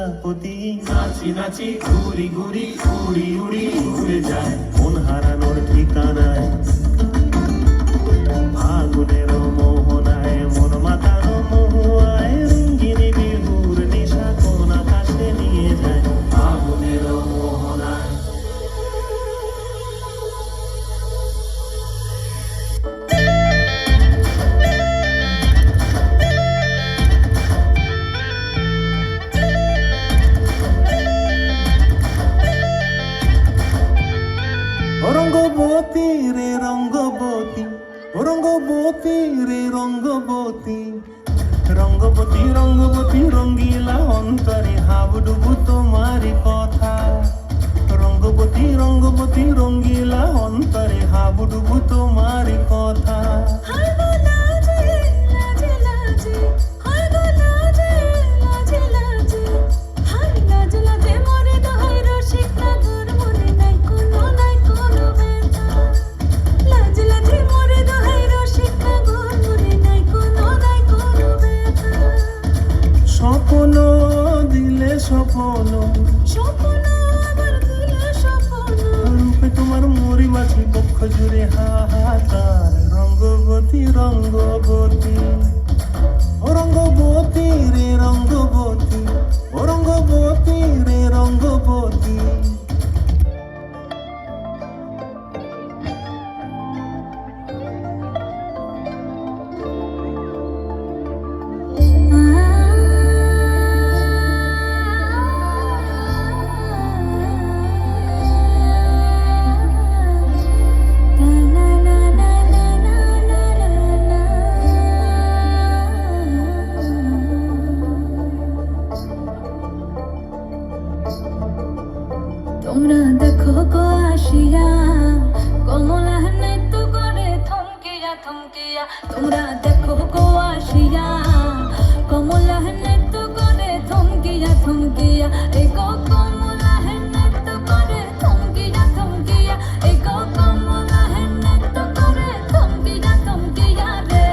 প্রজাপতি নাচি নাচি ঘুরি ঘুরি উড়ি উড়ি উড়ে যায় মন হারানোর ঠিকানায় ফাগুনের মোহনায় মন মাতানো মহুয়ায় রঙ্গিনী বিহুর নেশা কোন আকাশে নিয়ে যায় ফাগুনের মোহনায়। রঙ্গবতী রে রঙ্গবতী রঙ্গবতী রে রঙ্গবতী রঙ্গবতী রঙ্গবতী রঙ্গিলা অন্তরে হাবুডুবু তোমারি কথা রঙ্গবতী রঙ্গবতী রঙ্গিলা অন্তরে হাবুডুবু তোমারি কথা। স্বপ্ন দিলে স্বপ্ন স্বপ্ন আবার দিলে স্বপ্ন রূপে তোমার মরি মাছি বক্ষ জুড়ে হাহাকার রঙ্গবতী রঙ্গবতী ও রঙ্গবতী রে রঙ্গবতী ও রঙ্গবতী রে রঙ্গবতী। তোমরা দেখো গো আসিয়া কমলা নৃত্য করে থমকিয়া থমকিয়া তোমরা দেখো গো আসিয়া কমলা নৃত্য করে থমকিয়া থমকিয়া এই গো কমলা নৃত্য করে থমকিয়া থমকিয়া এই গো কমলা নৃত্য করে থমকিয়া থমকিয়া রে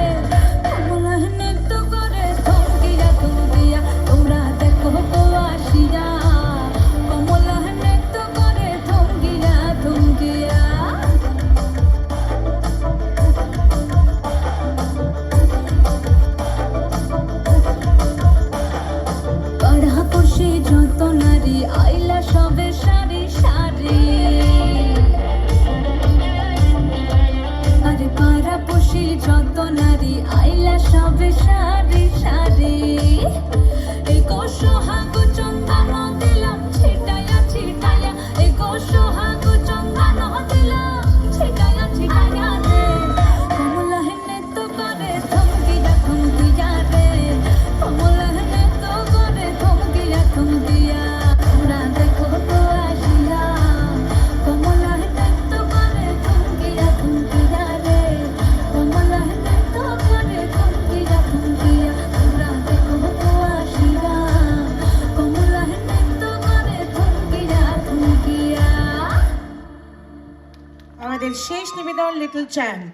কমলা নৃত্য করে থমকিয়া থমকিয়া তোমরা দেখো গো আসিয়া কমলা নৃত্য করে থমকিয়া থমকিয়া। পাড়াপড়শি যত নারী আইলা সবে সারি সারি আরে পাড়াপড়শি যত নারী আইলা সবে সারি সারি এই গো সোহাগ চন্দন দিলাম ছিটায়া ছিটায়া এই গো সোহাগ চন্দন দিলাম ছিটায়া ছিটায়া রে কমলা নৃত্য করে থমকিয়া থমকিয়া রে কমলা নৃত্য করে থমকিয়া থমকিয়া তোমরা দেখো তো আসিয়া কমলা নৃত্য করে থমকিয়া থমকিয়া রে কমলা নৃত্য করে থমকিয়া থমকিয়া তোমরা দেখো তো আসিয়া কমলা নৃত্য করে থমকিয়া থমকিয়া। আমাদের শেষ নিবেদন লিটল চ্যাম্প।